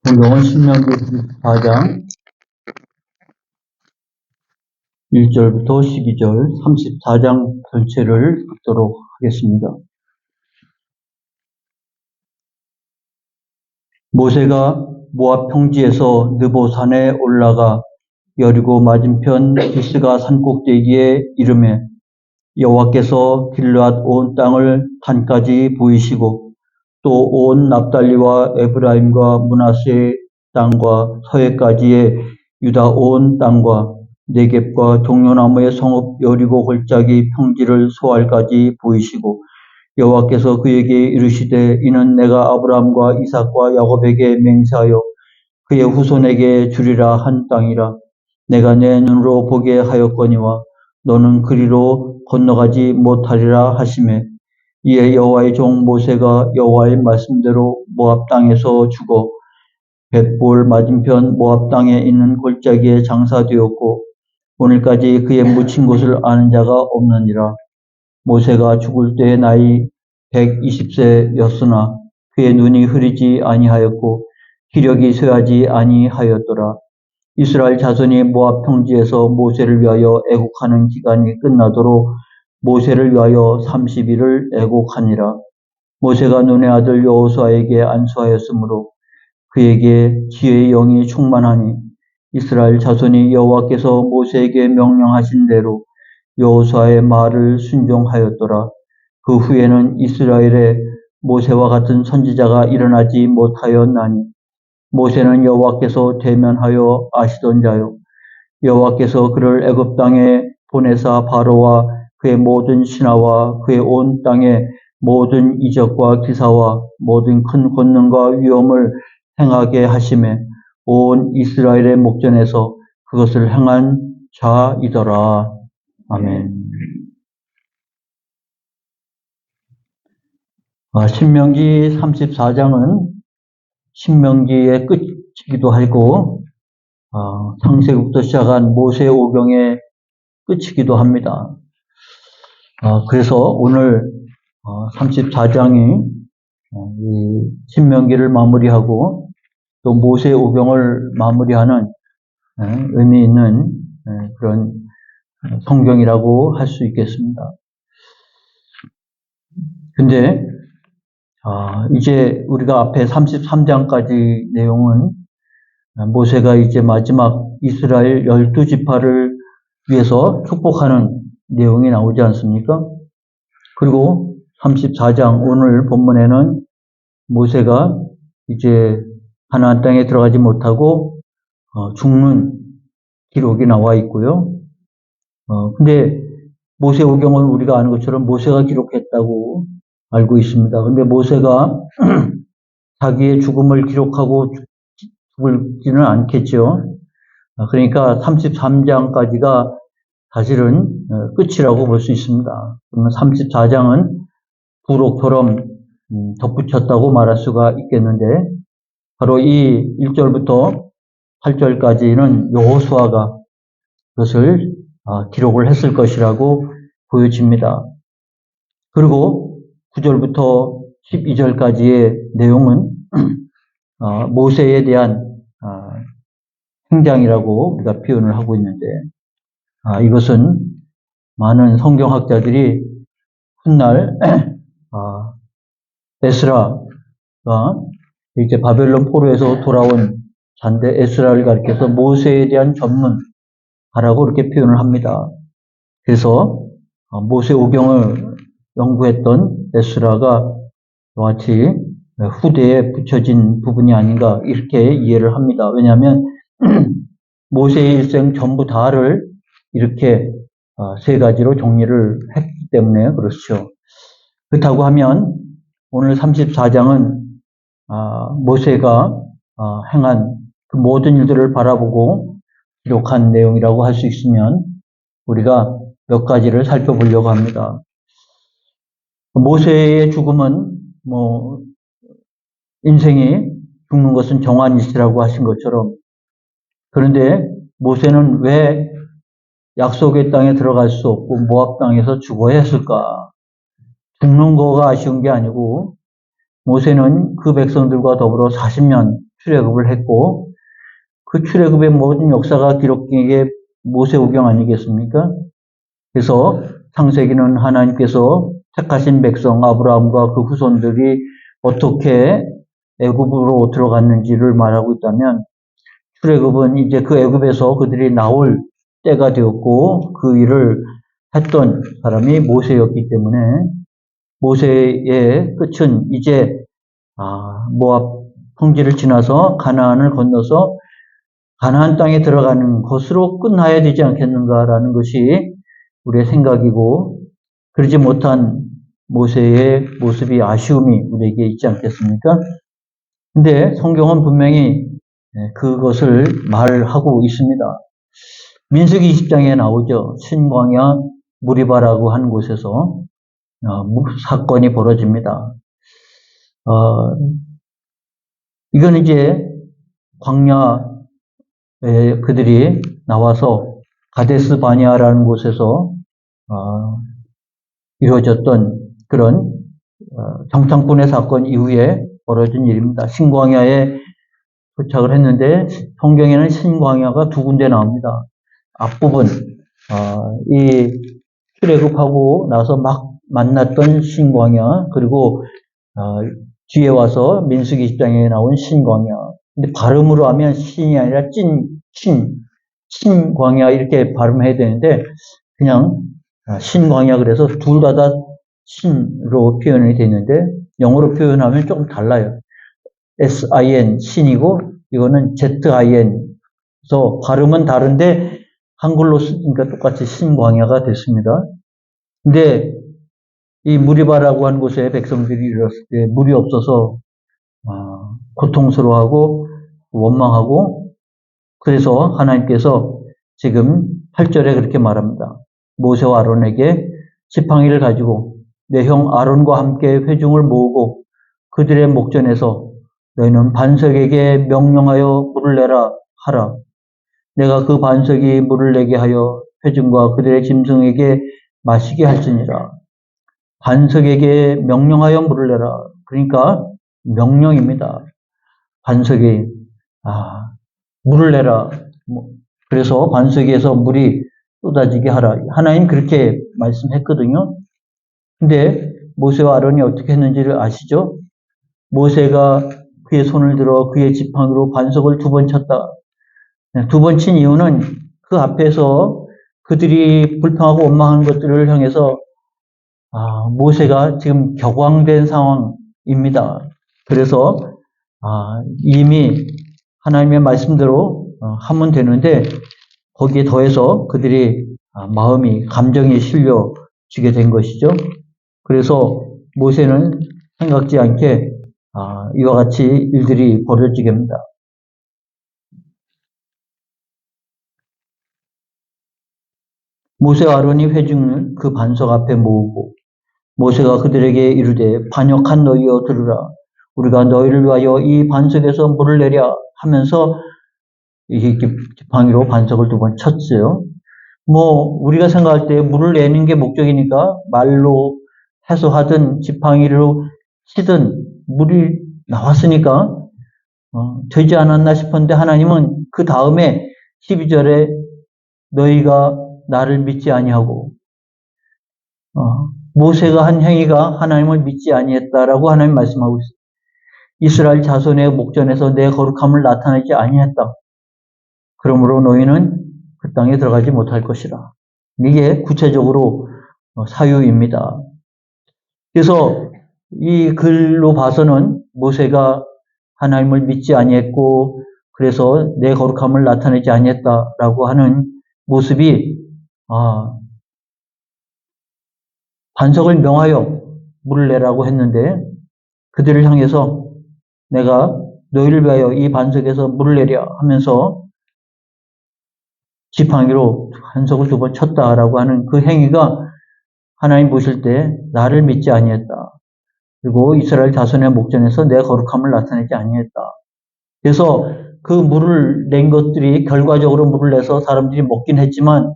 성경은 신명기 4장 1절부터 12절, 34장 전체를 읽도록 하겠습니다. 모세가 모압 평지에서 느보산에 올라가 여리고 맞은편 비스가 산꼭대기에 이르매 여호와께서 길르앗 온 땅을 단까지 보이시고 또 온 납달리와 에브라임과 므낫세의 땅과 서해까지의 유다 온 땅과 네겝과 종려나무의 성읍 여리고 골짜기 평지를 소알까지 보이시고 여호와께서 그에게 이르시되 이는 내가 아브라함과 이삭과 야곱에게 맹세하여 그의 후손에게 주리라 한 땅이라. 내가 내 눈으로 보게 하였거니와 너는 그리로 건너가지 못하리라 하시매 이에 여호와의 종 모세가 여호와의 말씀대로 모압 땅에서 죽어 벳볼 맞은편 모압 땅에 있는 골짜기에 장사되었고 오늘까지 그의 묻힌 곳을 아는 자가 없느니라. 모세가 죽을 때의 나이 120세였으나 그의 눈이 흐리지 아니하였고 기력이 쇠하지 아니하였더라. 이스라엘 자손이 모압 평지에서 모세를 위하여 애국하는 기간이 끝나도록 모세를 위하여 30일을 애곡하니라. 모세가 눈의 아들 여호수아에게 안수하였으므로 그에게 지혜의 영이 충만하니 이스라엘 자손이 여호와께서 모세에게 명령하신 대로 여호수아의 말을 순종하였더라. 그 후에는 이스라엘에 모세와 같은 선지자가 일어나지 못하였나니 모세는 여호와께서 대면하여 아시던 자요 여호와께서 그를 애굽 땅에 보내사 바로와 그의 모든 신하와 그의 온 땅의 모든 이적과 기사와 모든 큰 권능과 위엄을 행하게 하심에 온 이스라엘의 목전에서 그것을 행한 자이더라. 아멘. 신명기 34장은 신명기의 끝이기도 하고 창세기부터 시작한 모세 오경의 끝이기도 합니다. 그래서 오늘 34장이 이 신명기를 마무리하고 또 모세 오경을 마무리하는 의미 있는 그런 성경이라고 할 수 있겠습니다. 근데 이제 우리가 앞에 33장까지 내용은 모세가 이제 마지막 이스라엘 12지파를 위해서 축복하는 내용이 나오지 않습니까? 그리고 34장 오늘 본문에는 모세가 이제 가나안 땅에 들어가지 못하고 죽는 기록이 나와 있고요. 근데 모세 오경은 우리가 아는 것처럼 모세가 기록했다고 알고 있습니다. 근데 모세가 자기의 죽음을 기록하고 죽을지는 않겠죠. 그러니까 33장까지가 사실은 끝이라고 볼 수 있습니다. 그러면 34장은 부록처럼 덧붙였다고 말할 수가 있겠는데 바로 이 1절부터 8절까지는 여호수아가 그것을 기록을 했을 것이라고 보여집니다. 그리고 9절부터 12절까지의 내용은 모세에 대한 행장이라고 우리가 표현을 하고 있는데 이것은 많은 성경학자들이 훗날 에스라가 이제 바벨론 포로에서 돌아온 잔데 에스라를 가리켜서 모세에 대한 전문가라고 이렇게 표현을 합니다. 그래서 모세 오경을 연구했던 에스라가 같이 후대에 붙여진 부분이 아닌가 이렇게 이해를 합니다. 왜냐하면 모세의 일생 전부 다를 이렇게 세 가지로 정리를 했기 때문에 그렇죠. 그렇다고 하면 오늘 34장은 모세가 행한 그 모든 일들을 바라보고 기록한 내용이라고 할 수 있으면 우리가 몇 가지를 살펴보려고 합니다. 모세의 죽음은 인생이 죽는 것은 정한 일이라고 하신 것처럼 그런데 모세는 왜 약속의 땅에 들어갈 수 없고 모압 땅에서 죽어야 했을까? 죽는 거가 아쉬운 게 아니고 모세는 그 백성들과 더불어 40년 출애굽을 했고 그 출애굽의 모든 역사가 기록된 게 모세오경 아니겠습니까? 그래서 창세기는 하나님께서 택하신 백성 아브라함과 그 후손들이 어떻게 애굽으로 들어갔는지를 말하고 있다면 출애굽은 이제 그 애굽에서 그들이 나올 때가 되었고 그 일을 했던 사람이 모세였기 때문에 모세의 끝은 이제 모압 평지를 지나서 가나안을 건너서 가나안 땅에 들어가는 것으로 끝나야 되지 않겠는가라는 것이 우리의 생각이고 그러지 못한 모세의 모습이 아쉬움이 우리에게 있지 않겠습니까? 근데 성경은 분명히 그것을 말하고 있습니다. 민수기 20장에 나오죠. 신광야 무리바라고 하는 곳에서 사건이 벌어집니다. 이건 이제 광야에 그들이 나와서 가데스 바니아라는 곳에서 이루어졌던 그런 정탐꾼의 사건 이후에 벌어진 일입니다. 신광야에 도착을 했는데 성경에는 신광야가 두 군데 나옵니다. 앞부분 이 출애굽하고 나서 막 만났던 신광야 그리고 뒤에 와서 민수기 10장에 나온 신광야. 근데 발음으로 하면 신이 아니라 신광야 이렇게 발음해야 되는데 그냥 신광야 그래서 둘 다 신으로 표현이 되는데 영어로 표현하면 조금 달라요. S-I-N 신이고 이거는 Z-I-N 그래서 발음은 다른데 한글로 쓰니까 똑같이 신광야가 됐습니다. 근데 이 무리바라고 하는 곳에 백성들이 이르렀을 때 물이 없어서 고통스러워하고 원망하고 그래서 하나님께서 지금 8절에 그렇게 말합니다. 모세와 아론에게 지팡이를 가지고 내 형 아론과 함께 회중을 모으고 그들의 목전에서 너희는 반석에게 명령하여 물을 내라 하라. 내가 그 반석이 물을 내게 하여 회중과 그들의 짐승에게 마시게 할지니라. 반석에게 명령하여 물을 내라. 그러니까 명령입니다. 반석이 물을 내라. 그래서 반석에서 물이 쏟아지게 하라. 하나님 그렇게 말씀했거든요. 근데 모세와 아론이 어떻게 했는지를 아시죠? 모세가 그의 손을 들어 그의 지팡이로 반석을 2번 쳤다. 2번 친 이유는 그 앞에서 그들이 불평하고 원망하는 것들을 향해서 모세가 지금 격앙된 상황입니다. 그래서 이미 하나님의 말씀대로 하면 되는데 거기에 더해서 그들이 마음이 감정이 실려지게 된 것이죠. 그래서 모세는 생각지 않게 이와 같이 일들이 벌어지게 합니다. 모세와 아론이 회중을 그 반석 앞에 모으고 모세가 그들에게 이르되 반역한 너희여 들으라. 우리가 너희를 위하여 이 반석에서 물을 내랴 하면서 이 지팡이로 반석을 2번 쳤어요. 우리가 생각할 때 물을 내는 게 목적이니까 말로 해서 하든 지팡이로 치든 물이 나왔으니까 되지 않았나 싶었는데 하나님은 그 다음에 12절에 너희가 나를 믿지 아니하고 모세가 한 행위가 하나님을 믿지 아니했다라고 하나님 말씀하고 있어요. 이스라엘 자손의 목전에서 내 거룩함을 나타내지 아니했다. 그러므로 너희는 그 땅에 들어가지 못할 것이라. 이게 구체적으로 사유입니다. 그래서 이 글로 봐서는 모세가 하나님을 믿지 아니했고 그래서 내 거룩함을 나타내지 아니했다라고 하는 모습이 반석을 명하여 물을 내라고 했는데 그들을 향해서 내가 너희를 위하여 이 반석에서 물을 내랴 하면서 지팡이로 반석을 2번 쳤다라고 하는 그 행위가 하나님 보실 때 나를 믿지 아니했다. 그리고 이스라엘 자손의 목전에서 내 거룩함을 나타내지 아니했다. 그래서 그 물을 낸 것들이 결과적으로 물을 내서 사람들이 먹긴 했지만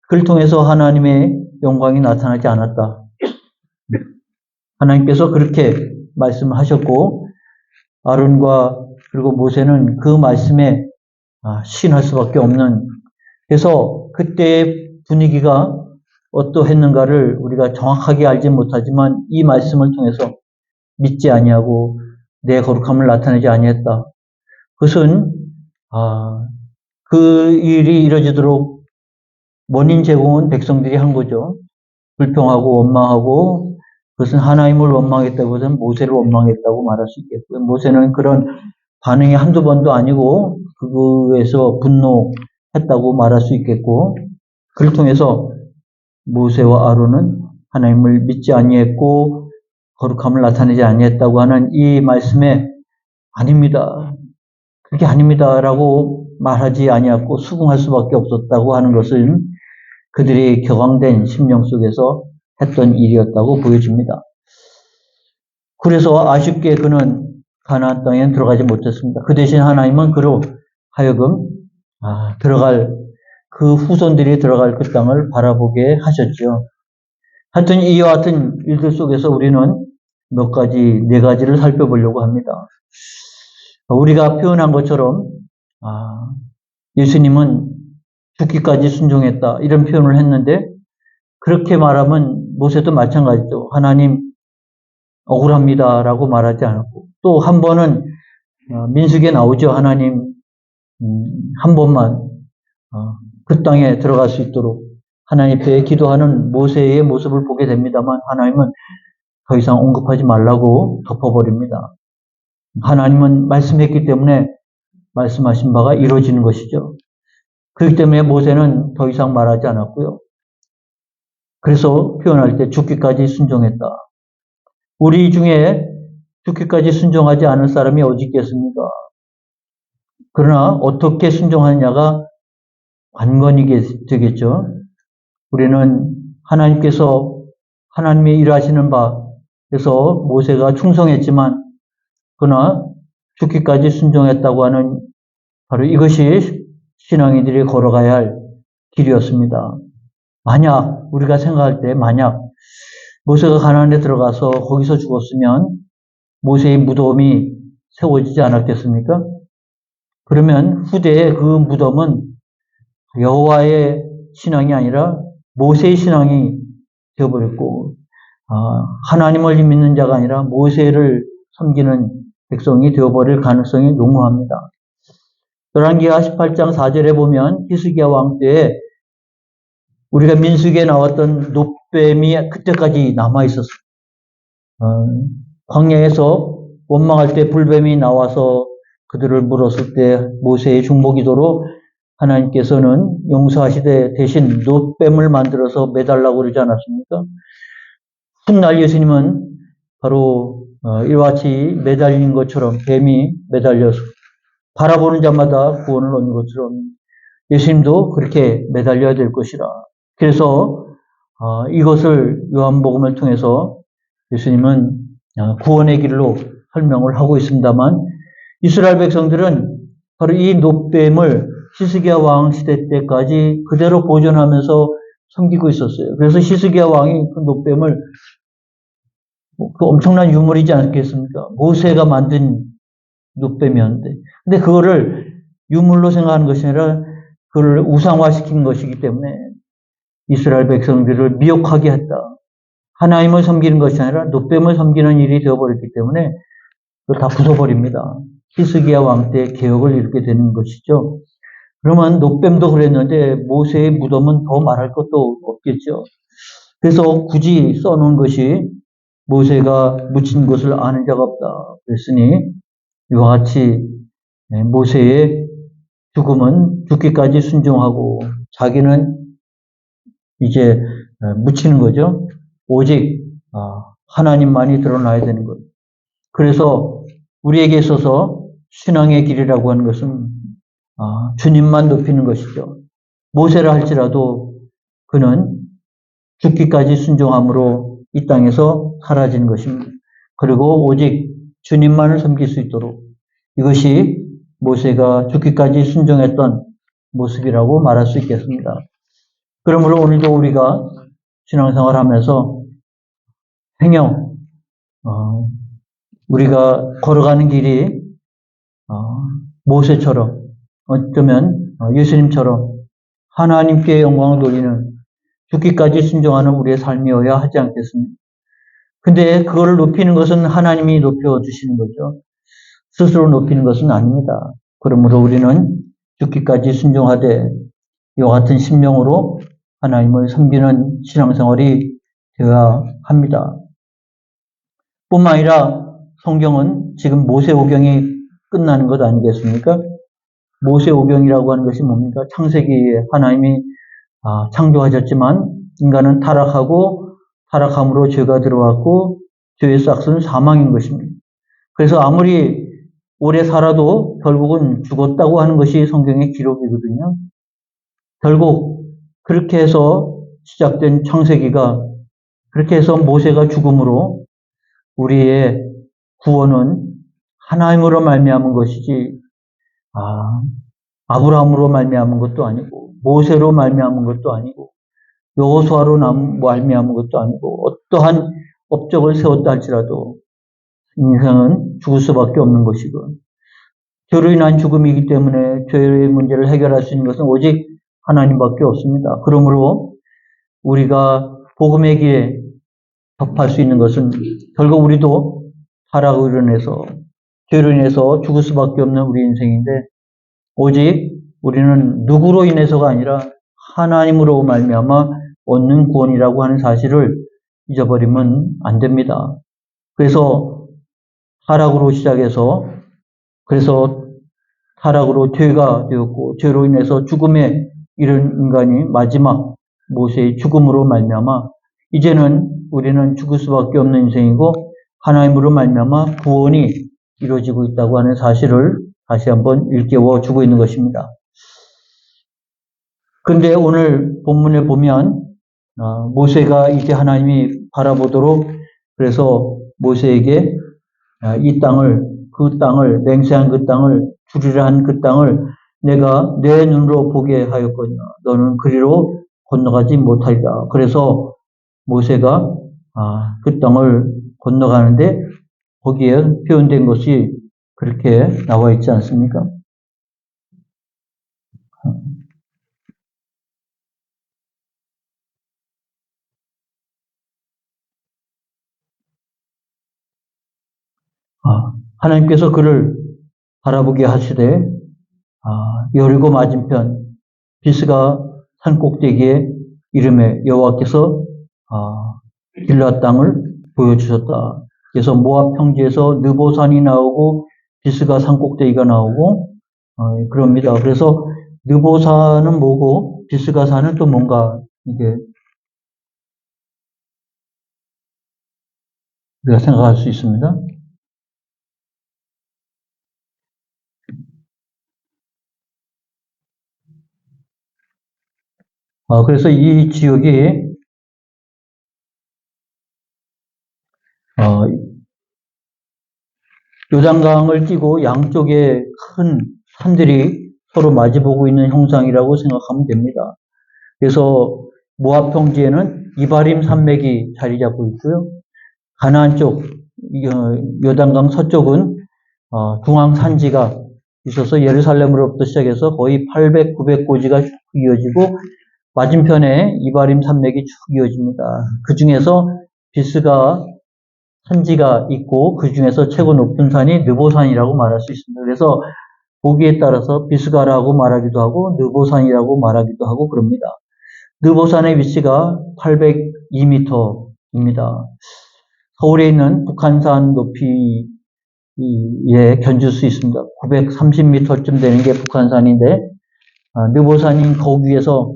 그걸 통해서 하나님의 영광이 나타나지 않았다. 하나님께서 그렇게 말씀하셨고 아론과 그리고 모세는 그 말씀에 신할 수밖에 없는, 그래서 그때의 분위기가 어떠했는가를 우리가 정확하게 알지 못하지만 이 말씀을 통해서 믿지 아니하고 내 거룩함을 나타내지 아니했다. 그것은 그 일이 이루어지도록 원인 제공은 백성들이 한 거죠. 불평하고 원망하고, 그것은 하나님을 원망했다기보다는 모세를 원망했다고 말할 수 있겠고요. 모세는 그런 반응이 한두 번도 아니고 그거에서 분노했다고 말할 수 있겠고, 그를 통해서 모세와 아론은 하나님을 믿지 아니했고 거룩함을 나타내지 아니했다고 하는 이 말씀에 아닙니다. 그렇게 아닙니다라고 말하지 아니했고 수긍할 수밖에 없었다고 하는 것은 그들이 격앙된 심령 속에서 했던 일이었다고 보여집니다. 그래서 아쉽게 그는 가나안 땅에 들어가지 못했습니다. 그 대신 하나님은 그로 하여금 그 후손들이 들어갈 그 땅을 바라보게 하셨죠. 하여튼 이와 같은 일들 속에서 우리는 네 가지를 살펴보려고 합니다. 우리가 표현한 것처럼 예수님은 죽기까지 순종했다 이런 표현을 했는데, 그렇게 말하면 모세도 마찬가지죠. 하나님 억울합니다라고 말하지 않았고, 또 한 번은 민수기에 나오죠. 하나님 한 번만 그 땅에 들어갈 수 있도록 하나님 앞에 기도하는 모세의 모습을 보게 됩니다만, 하나님은 더 이상 언급하지 말라고 덮어버립니다. 하나님은 말씀했기 때문에 말씀하신 바가 이루어지는 것이죠. 그렇기 때문에 모세는 더 이상 말하지 않았고요. 그래서 표현할 때 죽기까지 순종했다. 우리 중에 죽기까지 순종하지 않을 사람이 어디 있겠습니까? 그러나 어떻게 순종하느냐가 관건이 되겠죠. 우리는 하나님께서 하나님의 일하시는 바에서 모세가 충성했지만 그러나 죽기까지 순종했다고 하는 바로 이것이 신앙인들이 걸어가야 할 길이었습니다. 만약 우리가 생각할 때 만약 모세가 가나안에 들어가서 거기서 죽었으면 모세의 무덤이 세워지지 않았겠습니까? 그러면 후대에 그 무덤은 여호와의 신앙이 아니라 모세의 신앙이 되어버렸고, 하나님을 믿는 자가 아니라 모세를 섬기는 백성이 되어버릴 가능성이 농후합니다. 열왕기하 18장 4절에 보면 히스기야 왕 때에 우리가 민수기에 나왔던 놋뱀이 그때까지 남아있었어요. 광야에서 원망할 때 불뱀이 나와서 그들을 물었을 때 모세의 중보기도로 하나님께서는 용서하시되 대신 놋뱀을 만들어서 매달라고 그러지 않았습니까? 훗날 예수님은 바로 이와 같이 매달린 것처럼 뱀이 매달려서 바라보는 자마다 구원을 얻는 것처럼 예수님도 그렇게 매달려야 될 것이라. 그래서 이것을 요한복음을 통해서 예수님은 구원의 길로 설명을 하고 있습니다만, 이스라엘 백성들은 바로 이 놋뱀을 히스기야 왕 시대 때까지 그대로 보존하면서 섬기고 있었어요. 그래서 히스기야 왕이 그 놋뱀을 그 엄청난 유물이지 않겠습니까? 모세가 만든 놋뱀이었는데, 근데 그거를 유물로 생각하는 것이 아니라 그걸 우상화시킨 것이기 때문에 이스라엘 백성들을 미혹하게 했다. 하나님을 섬기는 것이 아니라 놋뱀을 섬기는 일이 되어버렸기 때문에 그걸 다 부숴버립니다. 히스기야 왕 때 개혁을 이루게 되는 것이죠. 그러면 놋뱀도 그랬는데 모세의 무덤은 더 말할 것도 없겠죠. 그래서 굳이 써놓은 것이 모세가 묻힌 것을 아는 자가 없다. 그랬으니 이와 같이 모세의 죽음은 죽기까지 순종하고 자기는 이제 묻히는 거죠. 오직 하나님만이 드러나야 되는 거예요. 그래서 우리에게 있어서 신앙의 길이라고 하는 것은 주님만 높이는 것이죠. 모세라 할지라도 그는 죽기까지 순종함으로 이 땅에서 사라지는 것입니다. 그리고 오직 주님만을 섬길 수 있도록, 이것이 모세가 죽기까지 순종했던 모습이라고 말할 수 있겠습니다. 그러므로 오늘도 우리가 신앙생활 하면서 행여 우리가 걸어가는 길이 모세처럼 어쩌면 예수님처럼 하나님께 영광을 돌리는 죽기까지 순종하는 우리의 삶이어야 하지 않겠습니까? 근데 그거를 높이는 것은 하나님이 높여주시는 거죠. 스스로 높이는 것은 아닙니다. 그러므로 우리는 죽기까지 순종하되 이와 같은 심령으로 하나님을 섬기는 신앙생활이 되어야 합니다. 뿐만 아니라 성경은 지금 모세오경이 끝나는 것 아니겠습니까? 모세오경이라고 하는 것이 뭡니까? 창세기에 하나님이 창조하셨지만 인간은 타락하고 타락함으로 죄가 들어왔고 죄의 싹은 사망인 것입니다. 그래서 아무리 오래 살아도 결국은 죽었다고 하는 것이 성경의 기록이거든요. 결국 그렇게 해서 시작된 창세기가 그렇게 해서 모세가 죽음으로 우리의 구원은 하나님으로 말미암은 것이지 아브라함으로 말미암은 것도 아니고 모세로 말미암은 것도 아니고 여호수아로 말미암은 것도 아니고 어떠한 업적을 세웠다 할지라도 인생은 죽을 수밖에 없는 것이고 죄로 인한 죽음이기 때문에 죄의 문제를 해결할 수 있는 것은 오직 하나님밖에 없습니다. 그러므로 우리가 복음의 길에 접할 수 있는 것은 결국 우리도 타락으로 인해서 죄로 인해서 죽을 수밖에 없는 우리 인생인데 오직 우리는 누구로 인해서가 아니라 하나님으로 말미암아 얻는 구원이라고 하는 사실을 잊어버리면 안 됩니다. 그래서 타락으로 시작해서 그래서 타락으로 죄가 되었고 죄로 인해서 죽음에 이른 인간이 마지막 모세의 죽음으로 말미암아 이제는 우리는 죽을 수밖에 없는 인생이고 하나님으로 말미암아 구원이 이루어지고 있다고 하는 사실을 다시 한번 일깨워 주고 있는 것입니다. 그런데 오늘 본문에 보면 모세가 이제 하나님이 바라보도록 그래서 모세에게 이 땅을 그 땅을 맹세한 그 땅을 주리라 한 그 땅을 내가 내 눈으로 보게 하였거니와 너는 그리로 건너가지 못하리라. 그래서 모세가 그 땅을 건너가는데 거기에 표현된 것이 그렇게 나와 있지 않습니까? 하나님께서 그를 바라보게 하시되 여리고 맞은편 비스가 산 꼭대기에 이름에 여호와께서 길앗 땅을 보여주셨다. 그래서 모압 평지에서 느보산이 나오고 비스가 산 꼭대기가 나오고 그럽니다. 그래서 느보산은 뭐고 비스가 산은 또 뭔가 이게 우리가 생각할 수 있습니다. 그래서 이 지역이 요단강을 끼고 양쪽에 큰 산들이 서로 마주보고 있는 형상이라고 생각하면 됩니다. 그래서 모압 평지에는 이바림 산맥이 자리 잡고 있고요. 가나안 쪽, 요단강 서쪽은 중앙 산지가 있어서 예루살렘으로부터 시작해서 거의 800, 900고지가 쭉 이어지고 맞은편에 이바림 산맥이 쭉 이어집니다. 그 중에서 비스가 산지가 있고 그 중에서 최고 높은 산이 느보산이라고 말할 수 있습니다. 그래서 보기에 따라서 비스가라고 말하기도 하고 느보산이라고 말하기도 하고 그럽니다. 느보산의 위치가 802m입니다. 서울에 있는 북한산 높이에 견줄 수 있습니다. 930m쯤 되는 게 북한산인데 느보산인 거기 위에서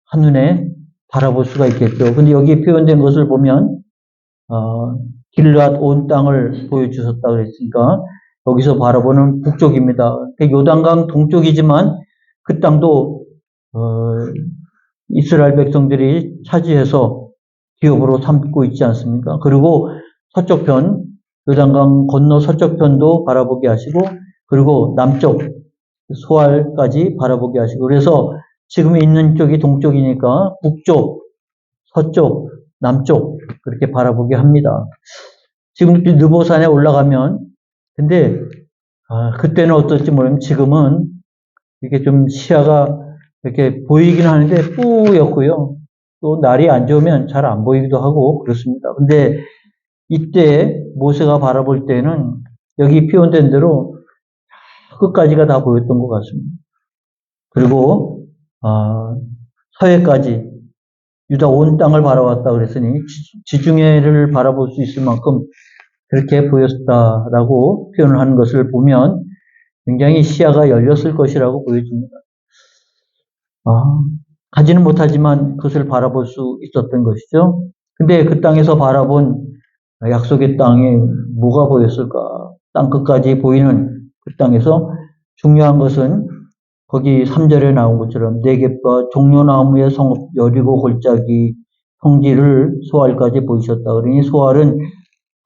한눈에 바라볼 수가 있겠죠. 근데 여기 표현된 것을 보면 길앗 온 땅을 보여주셨다 그랬으니까 여기서 바라보는 북쪽입니다. 요단강 동쪽이지만 그 땅도 이스라엘 백성들이 차지해서 기업으로 삼고 있지 않습니까? 그리고 서쪽편, 요단강 건너 서쪽편도 바라보게 하시고 그리고 남쪽 소알까지 바라보게 하시고 그래서 지금 있는 쪽이 동쪽이니까 북쪽, 서쪽, 남쪽 그렇게 바라보게 합니다. 지금 느보산에 올라가면 근데 그때는 어떨지 모르면 지금은 이렇게 좀 시야가 이렇게 보이긴 하는데 뿌옇고요. 또 날이 안 좋으면 잘 안 보이기도 하고 그렇습니다. 근데 이때 모세가 바라볼 때는 여기 표현된 대로 끝까지가 다 보였던 것 같습니다. 그리고 서해까지 유다 온 땅을 바라봤다 그랬으니 지중해를 바라볼 수 있을 만큼 그렇게 보였다라고 표현을 하는 것을 보면 굉장히 시야가 열렸을 것이라고 보여집니다. 가지는 못하지만 그것을 바라볼 수 있었던 것이죠. 근데 그 땅에서 바라본 약속의 땅에 뭐가 보였을까? 땅 끝까지 보이는 그 땅에서 중요한 것은 거기 3절에 나온 것처럼 네겝과 종려나무의 성읍 여리고 골짜기 성지를 소알까지 보이셨다. 그러니 소알은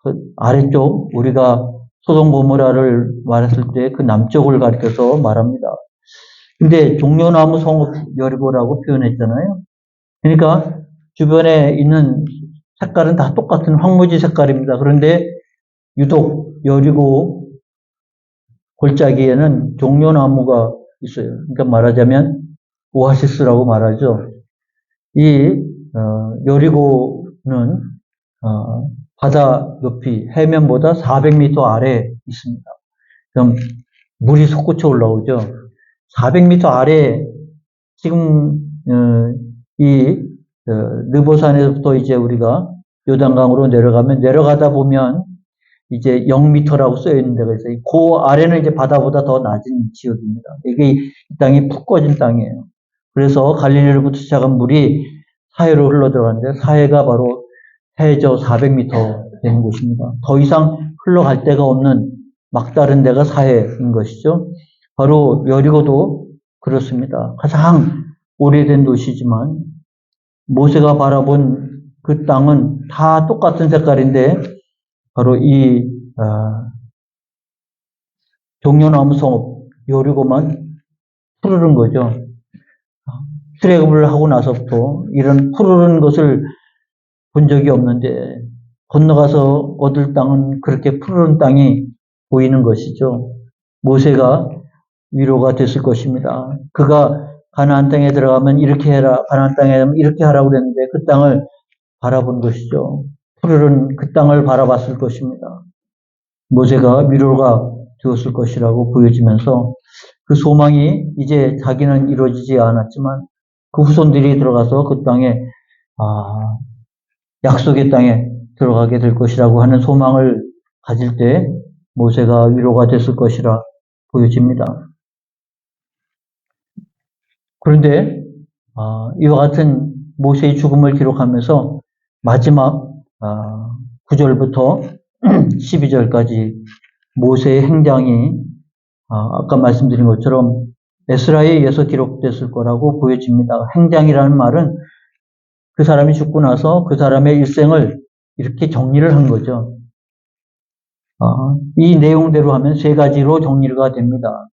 그 아래쪽 우리가 소돔 고모라를 말했을 때 그 남쪽을 가리켜서 말합니다. 근데 종려나무 성읍 여리고라고 표현했잖아요. 그러니까 주변에 있는 색깔은 다 똑같은 황무지 색깔입니다. 그런데 유독 여리고 골짜기에는 종려나무가 있어요. 그러니까 말하자면 오아시스라고 말하죠. 이 여리고는 바다 높이 해면보다 400m 아래에 있습니다. 그럼 물이 솟구쳐 올라오죠. 400m 아래 지금 이 느보산에서부터 이제 우리가 요단강으로 내려가다 보면 이제 0m라고 쓰여 있는 데가 있어요. 그 아래는 이제 바다보다 더 낮은 지역입니다. 이게 이 땅이 푹 꺼진 땅이에요. 그래서 갈릴리로부터 시작한 물이 사해로 흘러 들어가는데 사해가 바로 해저 400m 되는 곳입니다. 더 이상 흘러갈 데가 없는 막다른 데가 사해인 것이죠. 바로 여리고도 그렇습니다. 가장 오래된 도시지만 모세가 바라본 그 땅은 다 똑같은 색깔인데 바로 이 종려나무 성읍 여리고만 푸르른 거죠. 출애굽을 하고 나서부터 이런 푸르른 것을 본 적이 없는데 건너가서 얻을 땅은 그렇게 푸르른 땅이 보이는 것이죠. 모세가 위로가 됐을 것입니다. 그가 가나안 땅에 들어가면 이렇게 해라, 가나안 땅에 가면 이렇게 하라고 그랬는데 그 땅을 바라본 것이죠. 푸르른 그 땅을 바라봤을 것입니다. 모세가 위로가 되었을 것이라고 보여지면서 그 소망이 이제 자기는 이루어지지 않았지만 그 후손들이 들어가서 그 땅에 약속의 땅에 들어가게 될 것이라고 하는 소망을 가질 때 모세가 위로가 됐을 것이라 보여집니다. 그런데 이와 같은 모세의 죽음을 기록하면서 마지막 9절부터 12절까지 모세의 행장이 아까 말씀드린 것처럼 에스라에 의해서 기록됐을 거라고 보여집니다. 행장이라는 말은 그 사람이 죽고 나서 그 사람의 일생을 이렇게 정리를 한 거죠. 이 내용대로 하면 세 가지로 정리가 됩니다.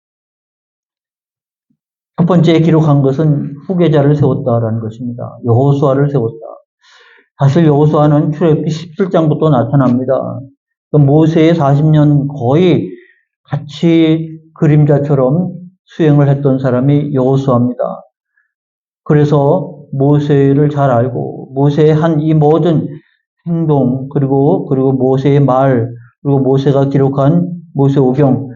첫 번째 기록한 것은 후계자를 세웠다라는 것입니다. 여호수아를 세웠다. 사실 여호수아는 출애굽기 17장부터 나타납니다. 모세의 40년 거의 같이 그림자처럼 수행을 했던 사람이 여호수아입니다. 그래서 모세를 잘 알고 모세의 한 이 모든 행동 그리고 모세의 말 그리고 모세가 기록한 모세오경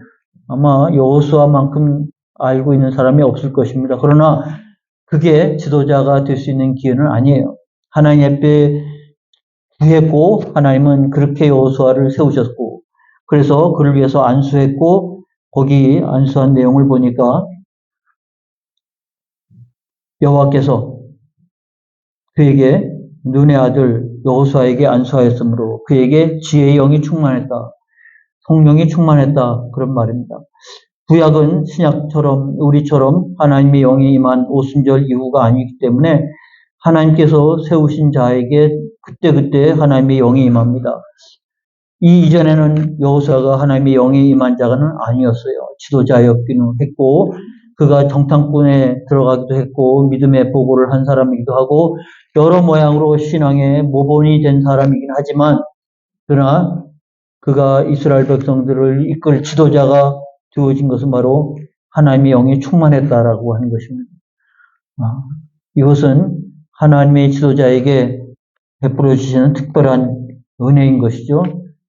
아마 여호수아만큼 알고 있는 사람이 없을 것입니다. 그러나 그게 지도자가 될 수 있는 기회는 아니에요. 하나님 앞에 구했고 하나님은 그렇게 여호수아를 세우셨고 그래서 그를 위해서 안수했고 거기 안수한 내용을 보니까 여호와께서 그에게 눈의 아들 여호수아에게 안수하였으므로 그에게 지혜의 영이 충만했다. 성령이 충만했다. 그런 말입니다. 구약은 신약처럼 우리처럼 하나님의 영이 임한 오순절 이후가 아니기 때문에 하나님께서 세우신 자에게 그때그때 하나님의 영이 임합니다. 이 이전에는 여호수아가 하나님의 영이 임한 자는 아니었어요. 지도자였기는 했고 그가 정탐꾼에 들어가기도 했고 믿음의 보고를 한 사람이기도 하고 여러 모양으로 신앙의 모본이 된 사람이긴 하지만 그러나 그가 이스라엘 백성들을 이끌 지도자가 두어진 것은 바로 하나님의 영이 충만했다라고 하는 것입니다. 이것은 하나님의 지도자에게 베풀어 주시는 특별한 은혜인 것이죠.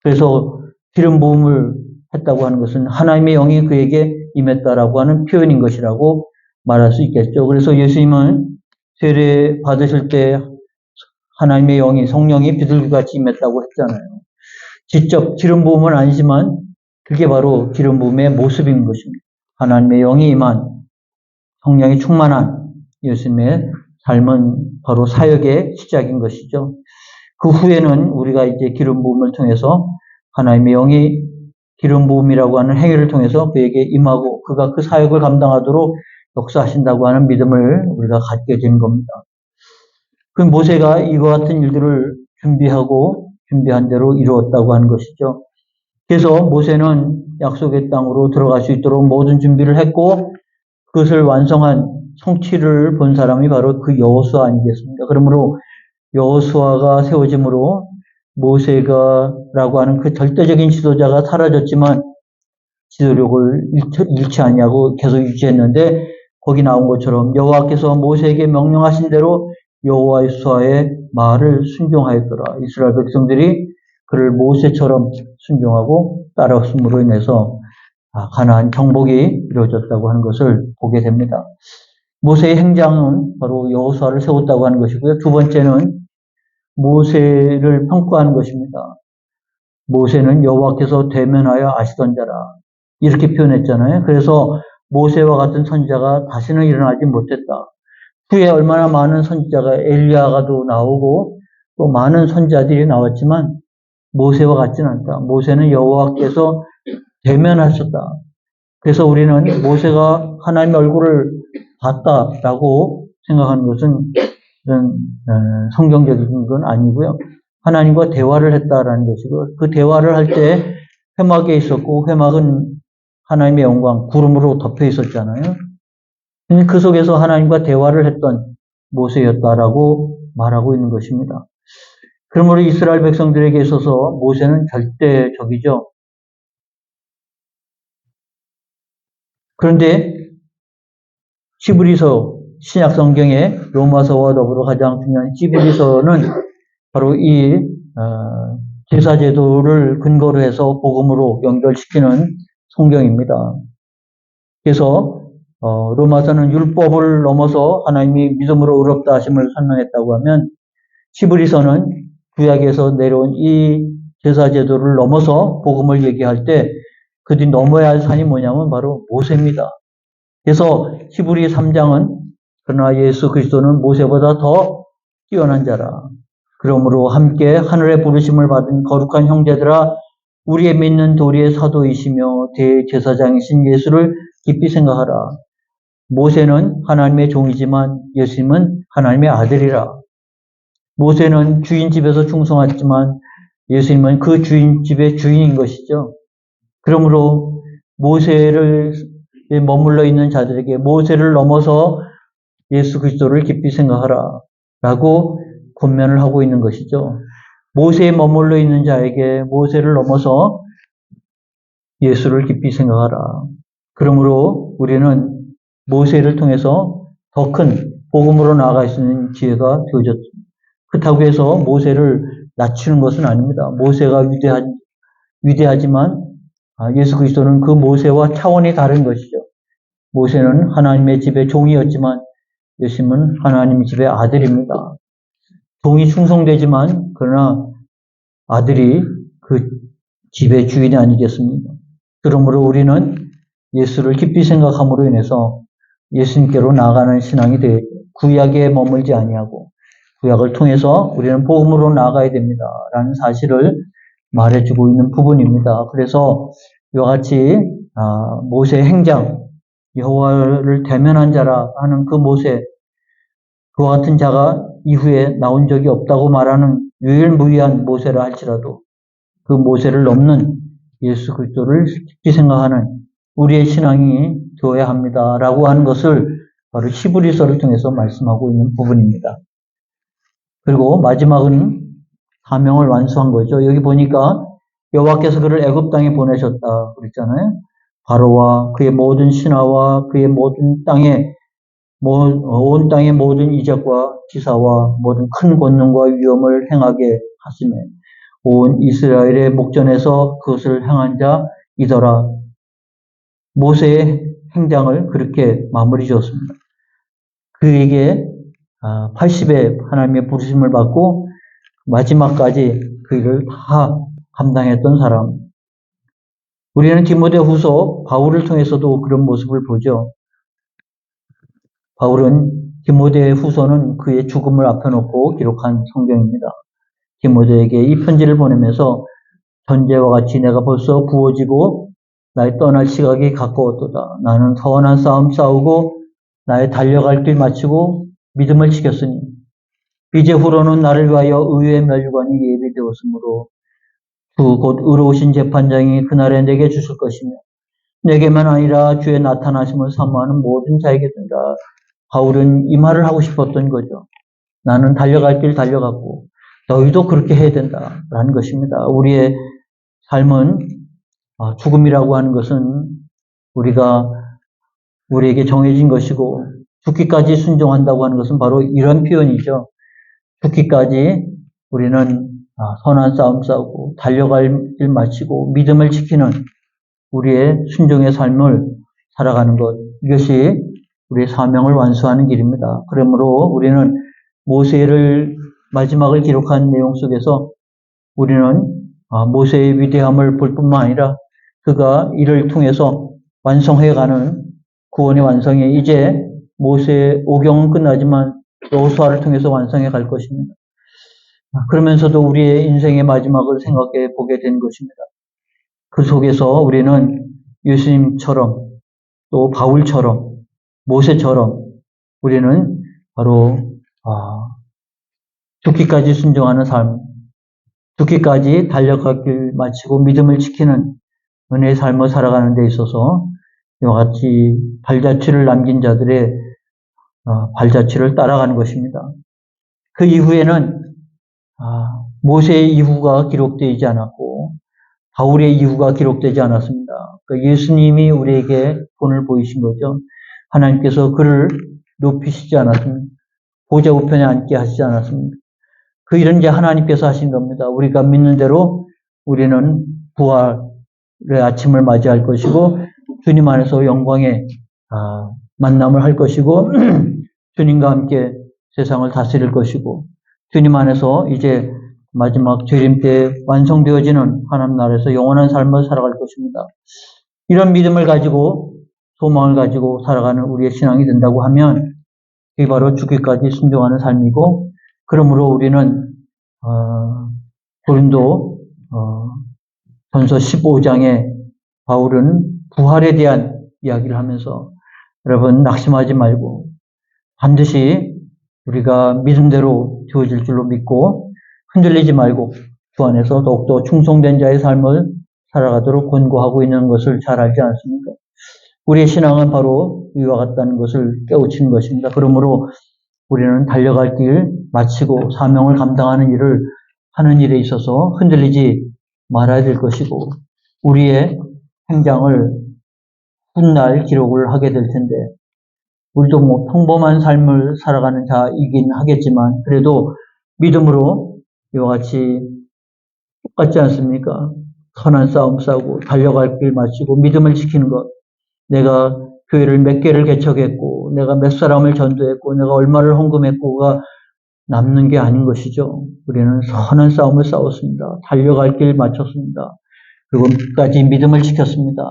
그래서 기름 부음을 했다고 하는 것은 하나님의 영이 그에게 임했다라고 하는 표현인 것이라고 말할 수 있겠죠. 그래서 예수님은 세례 받으실 때 하나님의 영이 성령이 비둘기같이 임했다고 했잖아요. 직접 기름 부음은 아니지만 그게 바로 기름 부음의 모습인 것입니다. 하나님의 영이 임한 성령이 충만한 예수님의 삶은 바로 사역의 시작인 것이죠. 그 후에는 우리가 이제 기름 부음을 통해서 하나님의 영이 기름 부음이라고 하는 행위를 통해서 그에게 임하고 그가 그 사역을 감당하도록 역사하신다고 하는 믿음을 우리가 갖게 된 겁니다. 그 모세가 이와 같은 일들을 준비한 대로 이루었다고 하는 것이죠. 그래서 모세는 약속의 땅으로 들어갈 수 있도록 모든 준비를 했고 그것을 완성한 성취를 본 사람이 바로 그 여호수아 아니겠습니까? 그러므로 여호수아가 세워짐으로 모세가라고 하는 그 절대적인 지도자가 사라졌지만 지도력을 잃지 않냐고 계속 유지했는데 거기 나온 것처럼 여호와께서 모세에게 명령하신 대로 여호수아의 말을 순종하였더라. 이스라엘 백성들이 그를 모세처럼 순종하고 따랐음으로 인해서 가나안 정복이 이루어졌다고 하는 것을 보게 됩니다. 모세의 행장은 바로 여호수아를 세웠다고 하는 것이고요. 두 번째는 모세를 평가하는 것입니다. 모세는 여호와께서 대면하여 아시던 자라. 이렇게 표현했잖아요. 그래서 모세와 같은 선지자가 다시는 일어나지 못했다. 후에 얼마나 많은 선지자가 엘리야가도 나오고 또 많은 선지자들이 나왔지만 모세와 같지는 않다. 모세는 여호와께서 대면하셨다. 그래서 우리는 모세가 하나님의 얼굴을 봤다라고 생각하는 것은 이런 성경적인 건 아니고요. 하나님과 대화를 했다라는 것이고 그 대화를 할 때 회막에 있었고 회막은 하나님의 영광 구름으로 덮여 있었잖아요. 그 속에서 하나님과 대화를 했던 모세였다라고 말하고 있는 것입니다. 그러므로 이스라엘 백성들에게 있어서 모세는 절대적이죠. 그런데 히브리서 신약 성경의 로마서와 더불어 가장 중요한 히브리서는 바로 이 제사 제도를 근거로 해서 복음으로 연결시키는 성경입니다. 그래서 로마서는 율법을 넘어서 하나님이 믿음으로 의롭다 하심을 설명했다고 하면 히브리서는 구약에서 내려온 이 제사 제도를 넘어서 복음을 얘기할 때 그 뒤 넘어야 할 산이 뭐냐면 바로 모세입니다. 그래서 히브리 3장은 그러나 예수 그리스도는 모세보다 더 뛰어난 자라. 그러므로 함께 하늘의 부르심을 받은 거룩한 형제들아 우리의 믿는 도리의 사도이시며 대제사장이신 예수를 깊이 생각하라. 모세는 하나님의 종이지만 예수님은 하나님의 아들이라. 모세는 주인 집에서 충성했지만 예수님은 그 주인 집의 주인인 것이죠. 그러므로 모세를 머물러 있는 자들에게 모세를 넘어서 예수 그리스도를 깊이 생각하라 라고 권면을 하고 있는 것이죠. 모세에 머물러 있는 자에게 모세를 넘어서 예수를 깊이 생각하라. 그러므로 우리는 모세를 통해서 더 큰 복음으로 나아갈 수 있는 기회가 되어졌습니다. 그렇다고 해서 모세를 낮추는 것은 아닙니다. 모세가 위대하지만 예수 그리스도는 그 모세와 차원이 다른 것이죠. 모세는 하나님의 집의 종이었지만 예수님은 하나님 집의 아들입니다. 종이 충성되지만 그러나 아들이 그 집의 주인이 아니겠습니까? 그러므로 우리는 예수를 깊이 생각함으로 인해서 예수님께로 나아가는 신앙이 되어 구약에 머물지 아니하고 구약을 통해서 우리는 복음으로 나아가야 됩니다. 라는 사실을 말해주고 있는 부분입니다. 그래서 이와 같이 모세의 행장, 여호와를 대면한 자라 하는 그 모세, 그와 같은 자가 이후에 나온 적이 없다고 말하는 유일무이한 모세라 할지라도 그 모세를 넘는 예수 그리스도를 깊이 생각하는 우리의 신앙이 되어야 합니다라고 하는 것을 바로 히브리서를 통해서 말씀하고 있는 부분입니다. 그리고 마지막은 사명을 완수한 거죠. 여기 보니까 여호와께서 그를 애굽 땅에 보내셨다 그랬잖아요. 바로와 그의 모든 신하와 그의 모든 온 땅의 모든 이적과 기사와 모든 큰 권능과 위엄을 행하게 하시며 온 이스라엘의 목전에서 그것을 행한 자이더라. 모세의 행장을 그렇게 마무리 지었습니다. 그에게 80의 하나님의 부르심을 받고 마지막까지 그 일을 다 감당했던 사람. 우리는 디모데후서 바울을 통해서도 그런 모습을 보죠. 바울은 디모데후서는 그의 죽음을 앞에 놓고 기록한 성경입니다. 디모데에게 이 편지를 보내면서 전제와 같이 내가 벌써 부어지고 나의 떠날 시각이 가까웠도다. 나는 선한 싸움 싸우고 나의 달려갈 길 마치고 믿음을 지켰으니 이제 후로는 나를 위하여 의의 멸관이 예비되었으므로 주 곧 의로우신 재판장이 그날에 내게 주실 것이며 내게만 아니라 주의 나타나심을 사모하는 모든 자에게 된다. 바울은 이 말을 하고 싶었던 거죠. 나는 달려갈 길 달려갔고 너희도 그렇게 해야 된다라는 것입니다. 우리의 삶은 죽음이라고 하는 것은 우리에게 정해진 것이고 죽기까지 순종한다고 하는 것은 바로 이런 표현이죠. 죽기까지 우리는 선한 싸움 싸우고 달려갈 길 마치고 믿음을 지키는 우리의 순종의 삶을 살아가는 것. 이것이 우리의 사명을 완수하는 길입니다. 그러므로 우리는 모세를 마지막을 기록한 내용 속에서 우리는 모세의 위대함을 볼 뿐만 아니라 그가 이를 통해서 완성해가는 구원의 완성이 이제 모세의 오경은 끝나지만 여호수아를 통해서 완성해 갈 것입니다. 그러면서도 우리의 인생의 마지막을 생각해 보게 된 것입니다. 그 속에서 우리는 예수님처럼 또 바울처럼 모세처럼 우리는 바로 죽기까지 순종하는 삶, 죽기까지 달려갈 길 마치고 믿음을 지키는 은혜의 삶을 살아가는 데 있어서 이와 같이 발자취를 남긴 자들의 발자취를 따라가는 것입니다. 그 이후에는 모세의 이후가 기록되지 않았고 바울의 이후가 기록되지 않았습니다. 그러니까 예수님이 우리에게 본을 보이신 거죠. 하나님께서 그를 높이시지 않았습니다. 보좌 우편에 앉게 하시지 않았습니다. 그 일은 이제 하나님께서 하신 겁니다. 우리가 믿는 대로 우리는 부활의 아침을 맞이할 것이고 주님 안에서 영광의 만남을 할 것이고 주님과 함께 세상을 다스릴 것이고 주님 안에서 이제 마지막 재림 때 완성되어지는 하나님 나라에서 영원한 삶을 살아갈 것입니다. 이런 믿음을 가지고 소망을 가지고 살아가는 우리의 신앙이 된다고 하면 그게 바로 죽기까지 순종하는 삶이고 그러므로 우리는 고린도 전서 15장에 바울은 부활에 대한 이야기를 하면서 여러분 낙심하지 말고 반드시 우리가 믿음대로 되어질 줄로 믿고 흔들리지 말고 주 안에서 더욱더 충성된 자의 삶을 살아가도록 권고하고 있는 것을 잘 알지 않습니까? 우리의 신앙은 바로 이와 같다는 것을 깨우치는 것입니다. 그러므로 우리는 달려갈 길 마치고 사명을 감당하는 일을 하는 일에 있어서 흔들리지 말아야 될 것이고 우리의 행장을 훗날 기록을 하게 될 텐데 우리도 평범한 삶을 살아가는 자이긴 하겠지만 그래도 믿음으로 이와 같이 똑같지 않습니까? 선한 싸움 싸우고 달려갈 길 마치고 믿음을 지키는 것. 내가 교회를 몇 개를 개척했고 내가 몇 사람을 전도했고 내가 얼마를 헌금했고가 남는 게 아닌 것이죠. 우리는 선한 싸움을 싸웠습니다. 달려갈 길 마쳤습니다. 그리고 끝까지 믿음을 지켰습니다.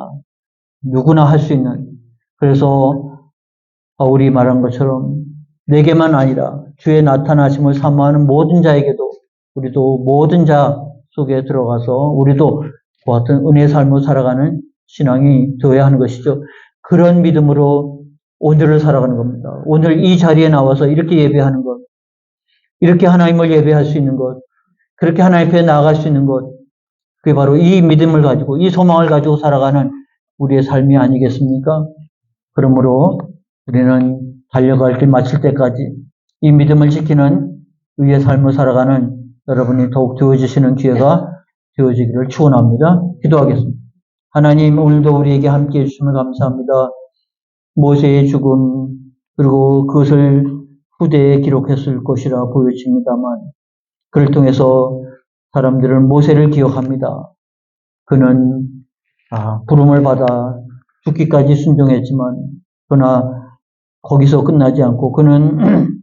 누구나 할 수 있는. 그래서 바울이 말한 것처럼 내게만 아니라 주의 나타나심을 사모하는 모든 자에게도 우리도 모든 자 속에 들어가서 우리도 그와 같은 은혜의 삶을 살아가는 신앙이 되어야 하는 것이죠. 그런 믿음으로 오늘을 살아가는 겁니다. 오늘 이 자리에 나와서 이렇게 예배하는 것, 이렇게 하나님을 예배할 수 있는 것, 그렇게 하나님 앞에 나아갈 수 있는 것, 그게 바로 이 믿음을 가지고 이 소망을 가지고 살아가는 우리의 삶이 아니겠습니까? 그러므로 우리는 달려갈 길 마칠 때까지 이 믿음을 지키는 의의 삶을 살아가는 여러분이 더욱 되어지시는 기회가 되어지기를 축원합니다. 기도하겠습니다. 하나님, 오늘도 우리에게 함께 해주시면 감사합니다. 모세의 죽음, 그리고 그것을 후대에 기록했을 것이라 보여집니다만, 그를 통해서 사람들은 모세를 기억합니다. 그는 부름을 받아 죽기까지 순종했지만, 그러나 거기서 끝나지 않고 그는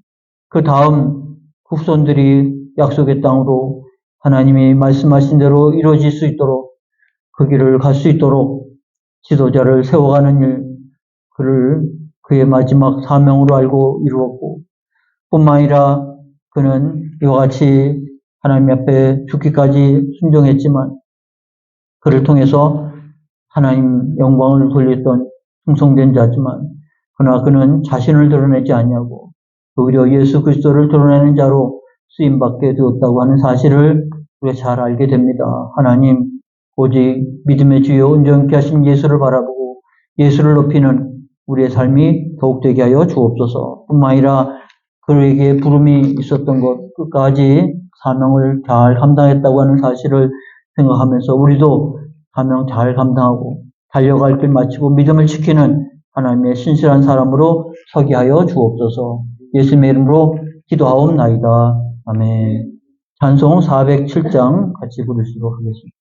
그 다음 후손들이 약속의 땅으로 하나님이 말씀하신 대로 이루어질 수 있도록 그 길을 갈 수 있도록 지도자를 세워가는 일, 그의 마지막 사명으로 알고 이루었고, 뿐만 아니라 그는 이와 같이 하나님 앞에 죽기까지 순종했지만, 그를 통해서 하나님 영광을 돌렸던 충성된 자지만, 그러나 그는 자신을 드러내지 아니하고 오히려 예수 그리스도를 드러내는 자로 쓰임받게 되었다고 하는 사실을 우리가 잘 알게 됩니다. 하나님, 오직 믿음의 주요 온전케 하신 예수를 바라보고 예수를 높이는 우리의 삶이 더욱 되게 하여 주옵소서. 뿐만 아니라 그에게 부름이 있었던 것, 끝까지 사명을 잘 감당했다고 하는 사실을 생각하면서 우리도 사명 잘 감당하고 달려갈 길 마치고 믿음을 지키는 하나님의 신실한 사람으로 서게 하여 주옵소서. 예수님의 이름으로 기도하옵나이다. 아멘. 찬송 407장 같이 부르시도록 하겠습니다.